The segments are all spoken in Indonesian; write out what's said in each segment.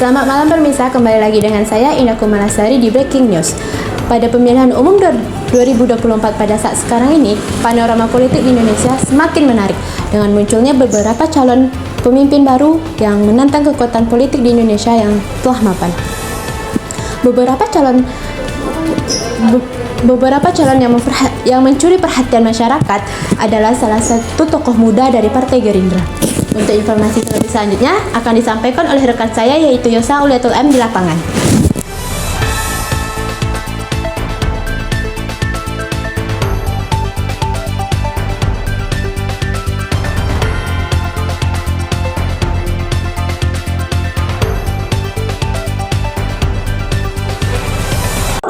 Selamat malam pemirsa, kembali lagi dengan saya Indah Kumalasari di Breaking News. Pada pemilihan umum 2024 pada saat sekarang ini, panorama politik di Indonesia semakin menarik dengan munculnya beberapa calon pemimpin baru yang menantang kekuatan politik di Indonesia yang telah mapan. Beberapa calon yang mencuri perhatian masyarakat adalah salah satu tokoh muda dari Partai Gerindra. Untuk informasi terlebih selanjutnya akan disampaikan oleh rekan saya yaitu Yosa Uliatul M di lapangan.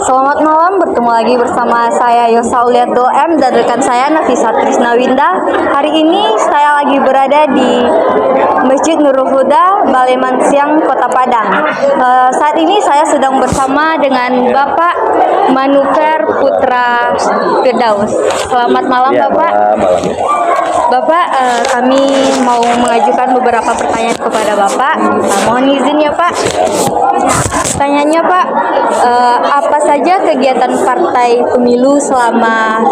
Selamat malam, bertemu lagi bersama saya Yosa Uliatul M dan rekan saya Nafisa Trisnawinda. Hari ini saya lagi berada di Masjid Nurul Huda, Balai Mansiang, Kota Padang. Saat ini saya sedang bersama dengan Bapak Manufer Putra Firdaus. Selamat malam ya, Bapak. Malam. Bapak, kami mau mengajukan beberapa pertanyaan kepada Bapak. Mohon izin ya Pak. Pertanyaannya Pak, apa saja kegiatan partai pemilu selama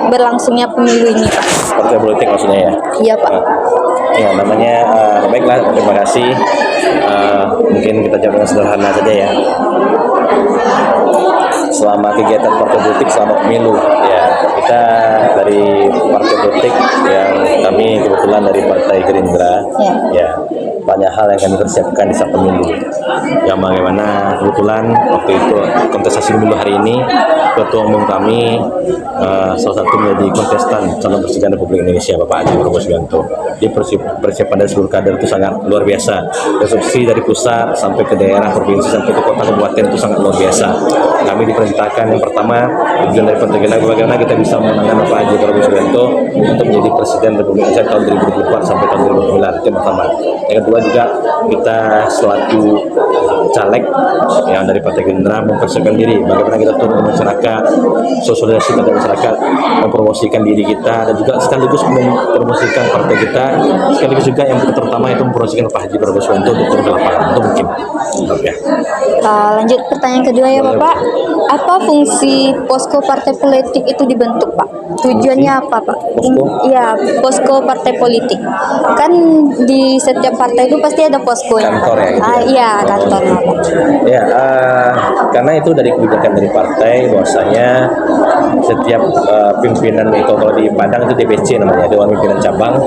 berlangsungnya pemilu ini Pak? Partai politik maksudnya ya? Iya Pak. Ya namanya, baiklah, terima kasih. Mungkin kita jawab dengan sederhana saja ya. Selama kegiatan partai politik selama pemilu ya, kita dari partai politik yang kami kebetulan dari Partai Gerindra ya, banyak hal yang kami persiapkan di saat pemilu. Yang bagaimana kebetulan waktu itu kontestasi pemilu hari ini ketua umum kami salah satu menjadi kontestan calon presiden Republik Indonesia Bapak Haji Prabowo Subianto. Di persiapan dari seluruh kader itu sangat luar biasa. Instruksi dari pusat sampai ke daerah, provinsi sampai ke kota kabupaten itu sangat luar biasa. Kami diperintahkan yang pertama tujuan dari Partai Gerindra bagaimana kita bisa memenangkan Bapak Haji Prabowo Subianto untuk menjadi presiden Republik Indonesia tahun 2024 sampai tahun 2029. Itu yang pertama. Yang kedua juga kita selaku caleg yang dari Partai Gerindra mempersiapkan diri bagaimana kita turun ke masyarakat, sosialisasi pada masyarakat, mempromosikan diri kita dan juga sekaligus mempromosikan partai kita, sekaligus juga yang terutama itu mempromosikan Pak Haji Prabowo Subianto untuk turun ke lapangan. Itu mungkin. Ya. Lanjut pertanyaan kedua ya Bapak. Apa fungsi posko partai politik itu dibentuk Pak? Tujuannya apa Pak? Posko? Iya, posko partai politik. Kan di setiap partai itu pasti ada poskonya. Kantor ya gitu. Iya, kantornya Pak. Ya, karena itu dari kebijakan dari partai bahwasanya setiap pimpinan itu kalau di Padang itu DPC namanya, Dewan Pimpinan Cabang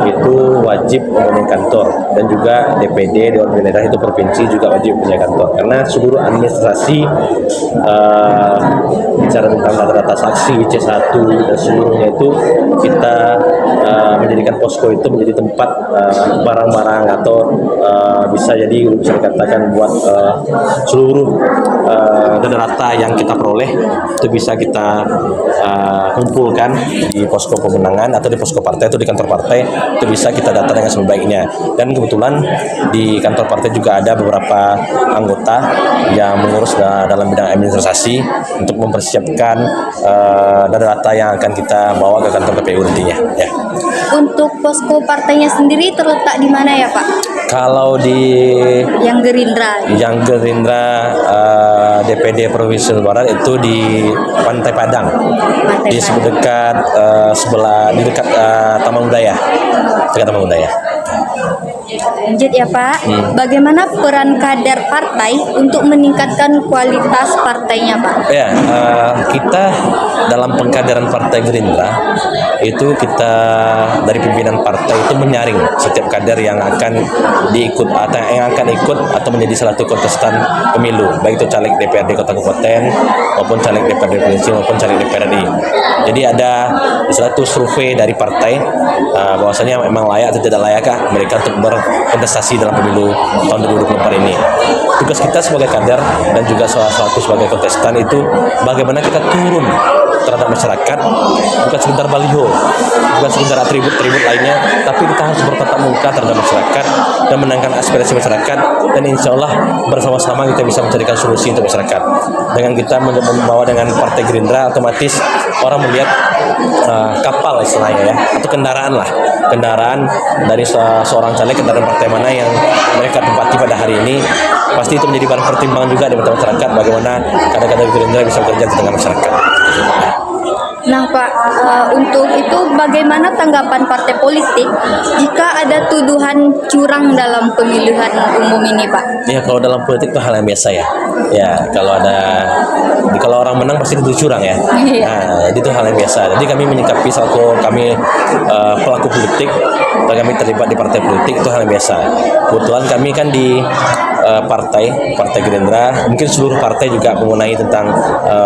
itu wajib mempunyai kantor, dan juga DPD Dewan Pimpinan Daerah itu provinsi juga wajib punya kantor karena seluruh administrasi bicara tentang data-data saksi C1 dan seluruhnya itu kita menjadikan posko itu menjadi tempat barang-barang atau bisa jadi bisa dikatakan buat seluruh data yang kita peroleh itu bisa kita kumpulkan di posko pemenangan atau di posko partai atau di kantor partai, itu bisa kita data dengan sebaiknya. Dan kebetulan di kantor partai juga ada beberapa anggota yang mengurus dalam bidang administrasi untuk mempersiapkan data yang akan kita bawa ke kantor KPU nantinya ya. Untuk posko partainya sendiri terletak di mana ya Pak? Kalau di Yang Gerindra DPD Provinsi Barat itu di Pantai Padang, di dekat Taman Budaya, Lanjut ya Pak. Bagaimana peran kader partai untuk meningkatkan kualitas partainya Pak? Ya, kita dalam pengkaderan Partai Gerindra itu kita dari pimpinan partai itu menyaring setiap kader yang akan ikut atau menjadi salah satu kontestan pemilu, baik itu caleg DPRD Kota Kabupaten maupun caleg DPRD Provinsi maupun caleg DPRD. Jadi ada satu survei dari partai bahwasanya memang layak atau tidak layakkah mereka untuk berkontestasi dalam pemilu tahun 2024 ini. Tugas kita sebagai kader dan juga salah satu sebagai kontestan itu bagaimana kita turun terhadap masyarakat, bukan sekedar baliho, bukan sekedar atribut-atribut lainnya, tapi kita harus bertatap muka terhadap masyarakat dan menangkan aspirasi masyarakat, dan insya Allah bersama-sama kita bisa mencarikan solusi untuk masyarakat. Dengan kita membawa dengan Partai Gerindra, otomatis orang melihat kapal istilahnya ya, atau kendaraan dari seorang caleg, kendaraan partai mana yang mereka tempati pada hari ini, pasti itu menjadi bahan pertimbangan juga di mata masyarakat bagaimana kader-kader Gerindra bisa bekerja di tengah masyarakat. Nah Pak, untuk itu bagaimana tanggapan partai politik jika ada tuduhan curang dalam pemilihan umum ini Pak? Ya kalau dalam politik itu hal yang biasa ya. Ya kalau orang menang pasti itu curang ya. Nah, itu hal yang biasa. Jadi kami menyikapi selaku kami pelaku politik dan kami terlibat di partai politik itu hal yang biasa. Kebetulan kami kan di partai Gerindra, mungkin seluruh partai juga mengenai tentang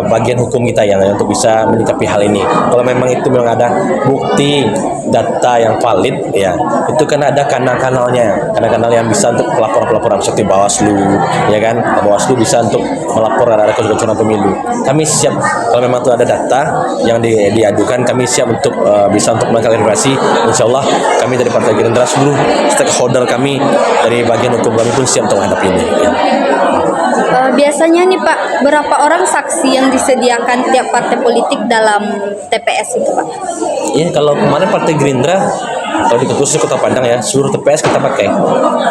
bagian hukum kita yang untuk bisa menyikapi hal ini. Kalau memang itu memang ada bukti data yang valid, ya itu kan ada kanal-kanalnya, kanal-kanal yang bisa untuk pelaporan-pelaporan seperti Bawaslu, ya kan? Bawaslu bisa untuk melapor ada kecurangan pemilu. Kami siap kalau memang itu ada data yang diadukan, kami siap untuk bisa untuk mengklarifikasi. Insya Allah kami dari Partai Gerindra, seluruh stakeholder kami dari bagian hukum kami pun siap untuk menghadapi ini. Ya. Biasanya nih Pak, berapa orang saksi yang disediakan tiap partai politik dalam TPS itu Pak? Ya kalau kemarin Partai Gerindra, kalau di khusus Kota Padang ya, seluruh TPS kita pakai.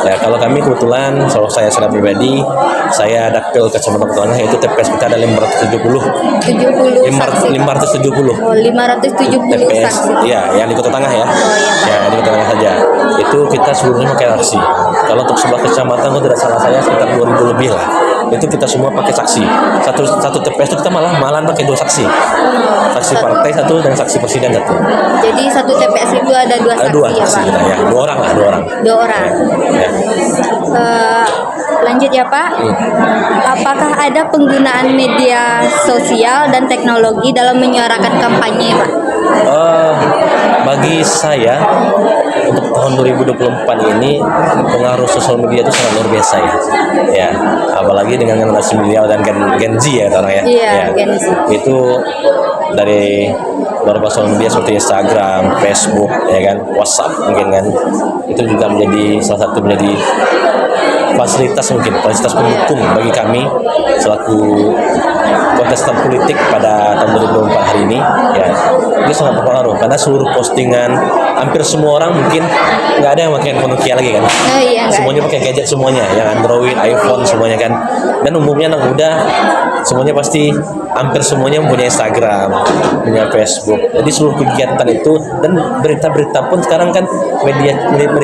Ya kalau kami kebetulan, kalau saya secara pribadi, saya Dakpil Kecamatan Kota Tengah, yaitu TPS kita ada 570. 70 saksi. 570. Oh, 570 TPS, saksi. ya, yang di Kota Tengah ya. Oh iya Pak. Ya, di Kota Tengah saja. Itu kita seluruhnya pakai saksi. Kalau untuk sebelah kecamatan, kalau tidak salah saya sekitar 2000 lebih lah. Itu kita semua pakai saksi. Satu TPS itu kita malahan pakai 2 saksi. Saksi partai satu dan saksi presiden satu. Jadi satu TPS itu ada 2 saksi Ada 2 ya saksi Pak? kita ya. 2 orang lah, 2 orang. 2 orang. Ya. Lanjut ya Pak. Apakah ada penggunaan media sosial dan teknologi dalam menyuarakan kampanye Pak? Bagi saya untuk tahun 2024 ini pengaruh sosial media itu sangat luar biasa ya. Ya, apalagi dengan generasi milenial dan Gen Z ya orang ya. Iya, Ya. Gen Z. Itu dari beberapa sosial media seperti Instagram, Facebook, ya kan, WhatsApp mungkin kan. Itu juga menjadi salah satu menjadi fasilitas pendukung bagi kami selaku kontestan politik pada tahun 2024 hari ini. Ya, itu sangat berpengaruh karena seluruh postingan hampir semua orang mungkin nggak ada yang pakai handphone Nokia lagi kan. Oh iya nggak Semuanya pakai gadget semuanya, yang Android, iPhone semuanya kan. Dan umumnya anak muda semuanya pasti hampir semuanya mempunyai Instagram, punya Facebook. Jadi seluruh kegiatan itu dan berita-berita pun sekarang kan media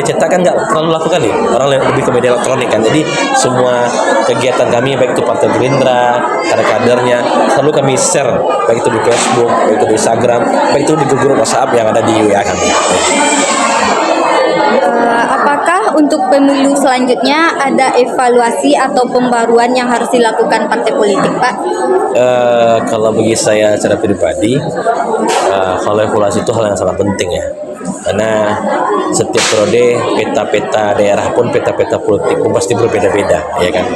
cetak kan nggak terlalu laku kali. Orang lebih ke media elektronik kan. Jadi semua kegiatan kami baik itu Partai Gerindra, kader-kadernya selalu kami share baik itu di Facebook, baik itu di Instagram, baik itu di grup WhatsApp yang ada di WA kami. Apakah untuk pemilu selanjutnya ada evaluasi atau pembaruan yang harus dilakukan partai politik, Pak? Kalau bagi saya secara pribadi, kalau evaluasi itu hal yang sangat penting ya. Karena setiap periode peta-peta daerah pun peta-peta politik pun pasti berbeda-beda, ya kan.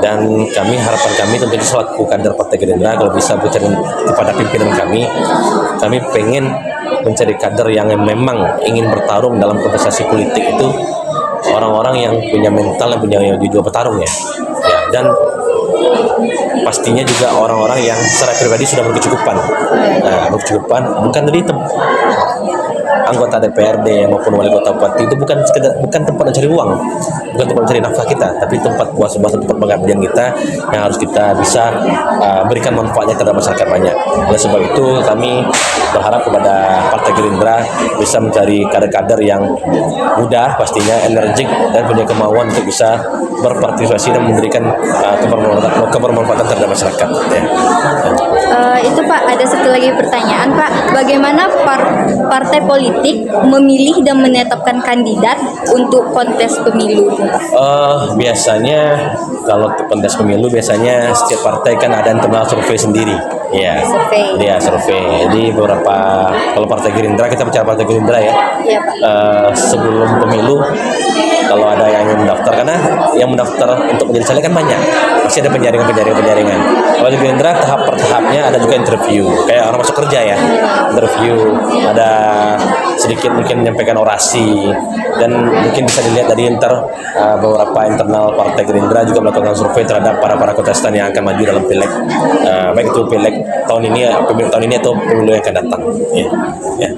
Dan harapan kami tentunya selaku kader Partai Gerindra kalau bisa bicara kepada pimpinan kami pengen mencari kader yang memang ingin bertarung dalam kontestasi politik itu orang-orang yang punya mental, yang punya jiwa bertarung ya. Dan pastinya juga orang-orang yang secara pribadi sudah berkecukupan. Berkecukupan bukan dari anggota DPRD maupun wali kota bupati itu bukan tempat mencari uang, bukan tempat mencari nafkah kita, tapi tempat tempat pengabdian kita yang harus kita bisa berikan manfaatnya terhadap masyarakat banyak. Oleh sebab itu kami berharap kepada Partai Gerindra bisa mencari kader-kader yang muda, pastinya energik dan punya kemauan untuk bisa berpartisipasi dan memberikan kebermanfaatan terhadap masyarakat. Ya. Itu Pak, ada satu lagi pertanyaan Pak. Bagaimana partai politik memilih dan menetapkan kandidat untuk kontes pemilu? Biasanya kalau kontes pemilu biasanya setiap partai kan ada internal survei sendiri. Ya. Survei. Iya, survei. Jadi kalau Partai Gerindra, kita bicara Partai Gerindra ya. Iya Pak. Sebelum pemilu kalau ada yang ingin mendaftar, karena yang mendaftar untuk menjadi caleg kan banyak. pasti ada penjaringan. Kalau di Gerindra tahap per tahapnya ada juga interview, kayak orang masuk kerja ya, interview, ada sedikit mungkin menyampaikan orasi, dan mungkin bisa dilihat dari beberapa internal Partai Gerindra juga melakukan survei terhadap para kontestan yang akan maju dalam pileg, baik itu pileg tahun ini, pemilu tahun ini atau pemilu yang akan datang. Ya.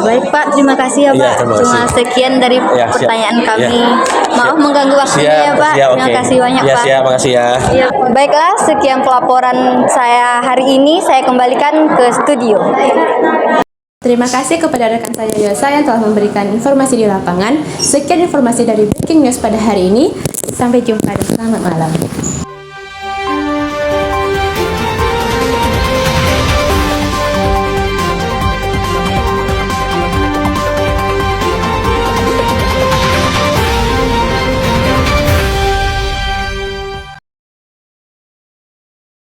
Baik Pak, terima kasih ya Iya, Pak. terima Cuma kasih. sekian dari Ya, siap. pertanyaan kami. Ya. Maaf Siap. mengganggu waktunya ya Pak. Siap, Terima oke. kasih banyak Ya, Pak. siap, makasih ya. Ya, baiklah, sekian pelaporan saya hari ini. Saya kembalikan ke studio. Terima kasih kepada rekan saya Yosa yang telah memberikan informasi di lapangan. Sekian informasi dari Breaking News pada hari ini. Sampai jumpa dan selamat malam.